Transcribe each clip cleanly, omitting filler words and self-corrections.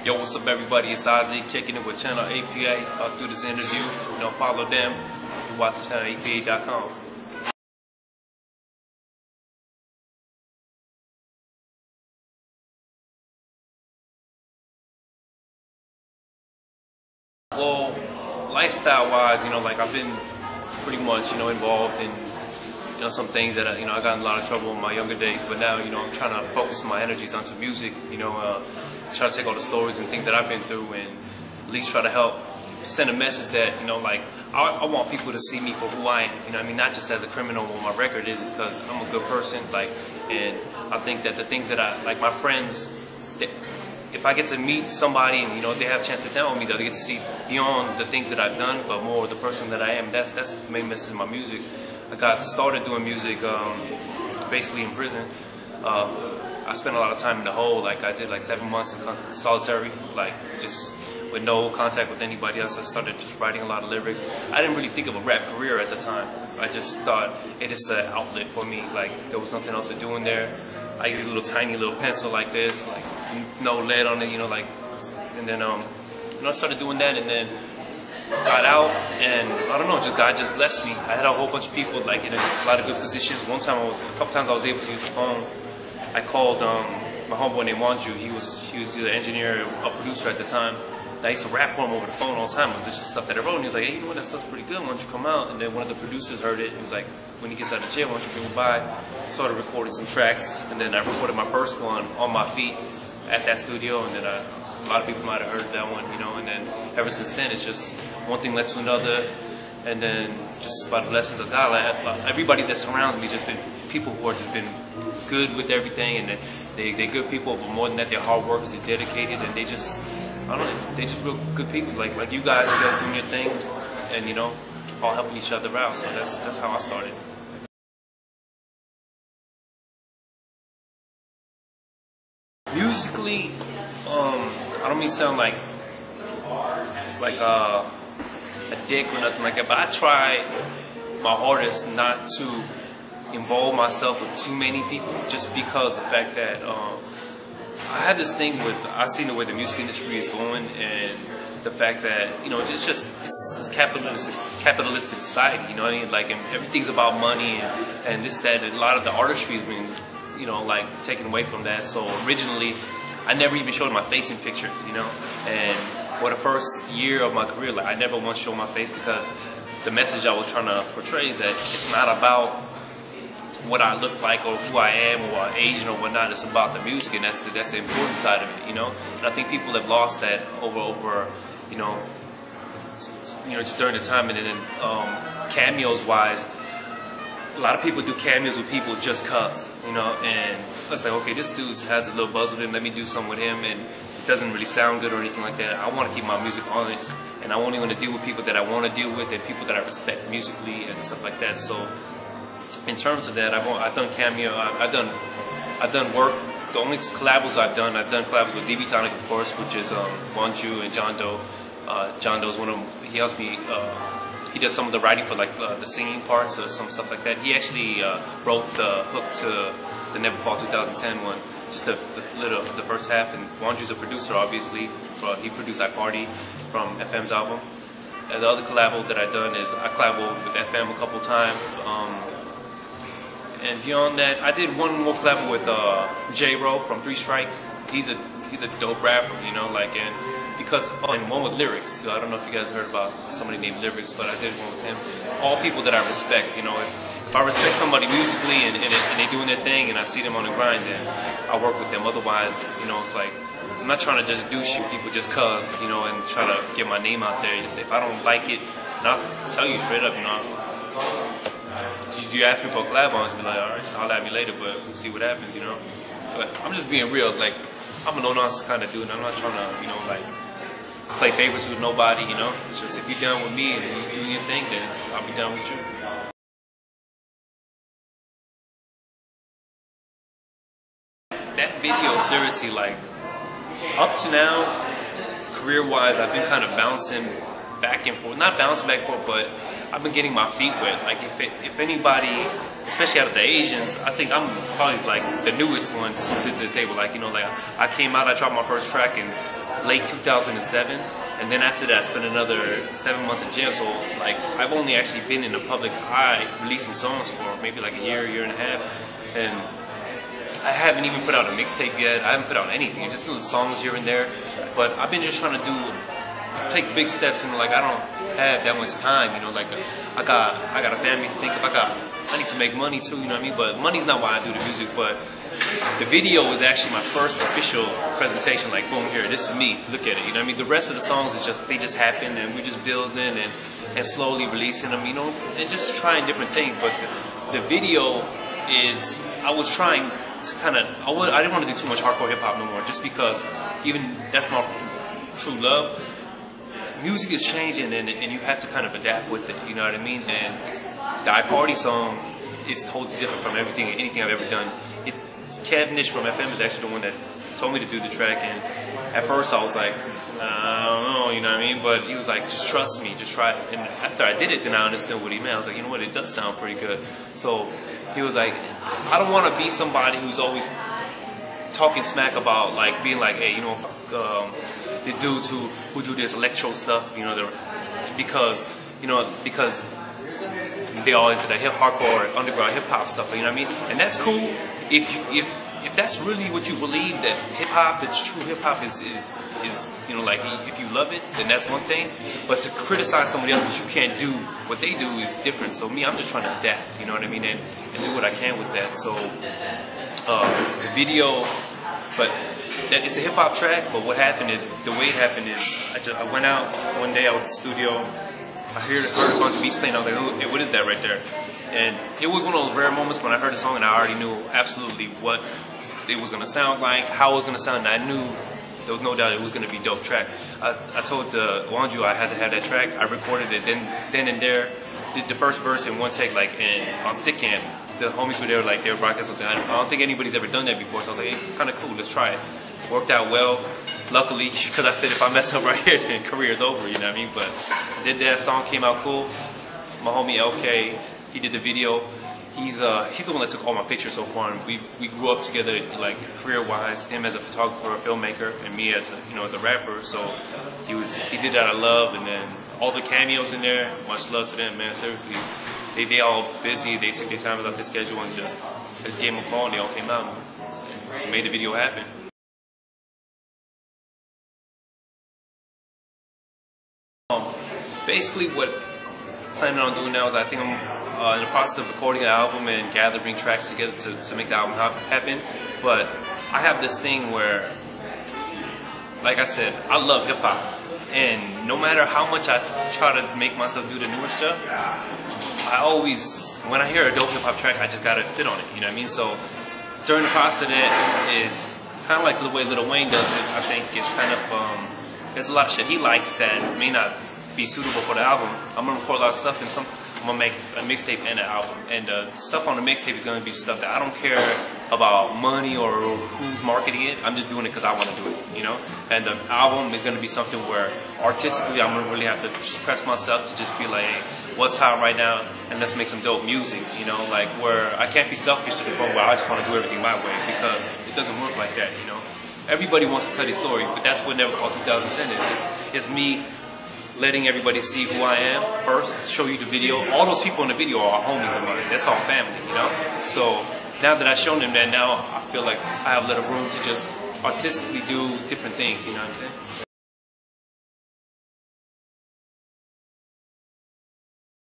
Yo, what's up, everybody? It's Ozzy kicking it with Channel APA. Through this interview, follow them. You can watch channelapa.com. Well, lifestyle-wise, like I've been pretty much, involved in, some things that I got in a lot of trouble in my younger days. But now, I'm trying to focus my energies onto music. Try to take all the stories and things that I've been through, and at least try to help send a message that, I want people to see me for who I am. Not just as a criminal. What my record is because I'm a good person. And I think that the things that my friends, if I get to meet somebody and they have a chance to tell me that they get to see beyond the things that I've done, but more the person that I am. That's the main message of my music. I got started doing music basically in prison. I spent a lot of time in the hole. I did 7 months in solitary, just with no contact with anybody else. I started just writing a lot of lyrics. I didn't really think of a rap career at the time. I just thought it is an outlet for me. There was nothing else to do in there. I used a tiny little pencil like this, no lead on it, and then I started doing that, and then got out, and I don't know, God just blessed me. I had a whole bunch of people in a lot of good positions. A couple times I was able to use the phone. I called my homeboy named Wanju. He was the engineer, a producer at the time. I used to rap for him over the phone all the time with just stuff that I wrote. And he was like, hey, that stuff's pretty good. Why don't you come out? And then one of the producers heard it. He was like, when he gets out of jail, why don't you bring me by? Started recording some tracks, and then I recorded my first one on my feet at that studio. And then a lot of people might have heard that one, And then ever since then, it's just one thing led to another. And then just by the blessings of God, everybody that surrounds me just been people who have just been good with everything, and they're good people, but more than that, they're hard workers, they're dedicated, and they're just real good people, like you guys doing your thing, and all helping each other out. So that's how I started. Musically, I don't mean to sound like a dick or nothing like that, but I try my hardest not to involve myself with too many people, just because the fact that I have this thing with, I've seen the way the music industry is going, and the fact that it's capitalistic society, and everything's about money and this, that, and a lot of the artistry has been taken away from that. So originally I never even showed my face in pictures, and for the first year of my career, I never once showed my face, because the message I was trying to portray is that it's not about what I look like or who I am or what Asian or whatnot. It's about the music, and that's the important side of it, And I think people have lost that over just during the time. And then cameos wise, a lot of people do cameos with people just cause, and it's like, okay, this dude has a little buzz with him, let me do something with him, and it doesn't really sound good or anything like that. I want to keep my music honest, and I only want to deal with people that I want to deal with, and people that I respect musically and stuff like that. So in terms of that, I've done cameo, I've done work. The only collabs I've done collabs with DB Tonic, of course, which is Wanju and John Doe. John Doe's one of them. He helps me. He does some of the writing for the singing parts or some stuff like that. He actually wrote the hook to the Never Fall 2010 one, just the first half. And Wanju's a producer, obviously. He produced I Party from FM's album. And the other collab that I've done is I collabed with FM a couple times. And beyond that, I did one more collab with J-Ro from Three Strikes. He's a dope rapper, and because and one with Lyrics. So I don't know if you guys heard about somebody named Lyrics, but I did one with him. All people that I respect, if I respect somebody musically and they're doing their thing, and I see them on the grind, then I work with them. Otherwise, it's like I'm not trying to just do shit with people just cause, and try to get my name out there. Just if I don't like it, and I'll tell you straight up, you ask me for a collab on, be like, all right, just holler at me later, but we'll see what happens, But I'm just being real. I'm a no-nonsense kind of dude, and I'm not trying to, play favorites with nobody, It's just if you're down with me and you're doing your thing, then I'll be down with you. That video, seriously, up to now, career-wise, I've been kind of bouncing back and forth. Not bouncing back and forth, but I've been getting my feet wet. If anybody, especially out of the Asians, I think I'm probably the newest one to the table. I came out, I dropped my first track, and late 2007, and then after that I spent another 7 months in jail. So like I've only actually been in the public's eye releasing songs for maybe like a year and a half, and I haven't even put out a mixtape yet. I haven't put out anything, just little songs here and there. But I've been just trying to take big steps, and like I don't have that much time, you know. Like I got a family to think of. I need to make money too, you know what I mean. But money's not why I do the music. But the video was actually my first official presentation. Like boom, here, this is me. Look at it, you know what I mean. The rest of the songs is just they just happen, and we're just building and slowly releasing them, you know, and just trying different things. But the video is I was trying to kind of I didn't want to do too much hardcore hip hop no more, just because even that's my true love. Music is changing, and you have to kind of adapt with it, you know what I mean? And the I Party song is totally different from anything I've ever done. Kev Nish from FM is actually the one that told me to do the track, and at first I was like, I don't know, you know what I mean? But he was like, just trust me, just try it. And after I did it, then I understood what he meant. I was like, you know what, it does sound pretty good. So he was like, I don't want to be somebody who's always talking smack about like being like, hey, you know, the dudes who do this electro stuff, you know, because they all into the hardcore underground hip hop stuff, you know what I mean? And that's cool if that's really what you believe, that hip hop, that true hip hop is you know, like if you love it, then that's one thing. But to criticize somebody else because you can't do what they do is different. So me, I'm just trying to adapt, you know what I mean, and do what I can with that. So the video, but that it's a hip hop track. But what happened is, the way it happened is, I went out one day, I was in the studio, I heard a bunch of beats playing, I was like, oh, hey, what is that right there? And it was one of those rare moments when I heard the song and I already knew absolutely what it was gonna sound like, how it was gonna sound, and I knew there was no doubt it was gonna be a dope track. I told Wanju I had to have that track. I recorded it then and there, did the first verse in one take, like on Stickam. The homies were there, like they were broadcasting. I don't think anybody's ever done that before, so I was like, hey, kind of cool, let's try it. Worked out well, luckily, because I said if I mess up right here, then career's over, you know what I mean? But did that, song came out cool. My homie LK, he did the video. He's the one that took all my pictures so far, and we grew up together, like career-wise. Him as a photographer, a filmmaker, and me as a rapper. So he did that out of love, and then all the cameos in there. Much love to them, man. Seriously, they all busy. They took their time out their schedule and just gave them a call, and they all came out and made the video happen. Basically, what I'm planning on doing now is I think I'm in the process of recording an album and gathering tracks together to make the album happen. But I have this thing where, like I said, I love hip hop, and no matter how much I try to make myself do the newer stuff, I always, when I hear a dope hip hop track, I just gotta spit on it. You know what I mean? So during the process of that is kind of like the way Lil Wayne does it. I think it's kind of there's a lot of shit he likes that may not be suitable for the album. I'm gonna record a lot of stuff, and I'm gonna make a mixtape and an album. And the stuff on the mixtape is gonna be stuff that I don't care about money or who's marketing it. I'm just doing it because I want to do it, you know. And the album is gonna be something where artistically I'm gonna really have to just press myself to just be like, hey, what's hot right now, and let's make some dope music, you know. Like where I can't be selfish to the point where I just want to do everything my way, because it doesn't work like that, you know. Everybody wants to tell their story, but that's what Never Fall 2010 is. It's me letting everybody see who I am first, show you the video. All those people in the video are homies of mine. That's all family, you know? So now that I've shown them that, now I feel like I have a little room to just artistically do different things, you know what I'm saying?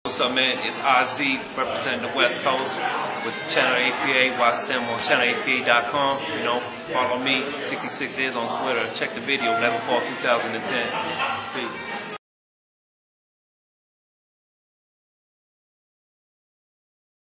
What's up, man? It's IZ representing the West Coast with Channel APA. Watch them on channelapa.com. You know, follow me. 66 is on Twitter. Check the video. Never Fall 2010. Peace.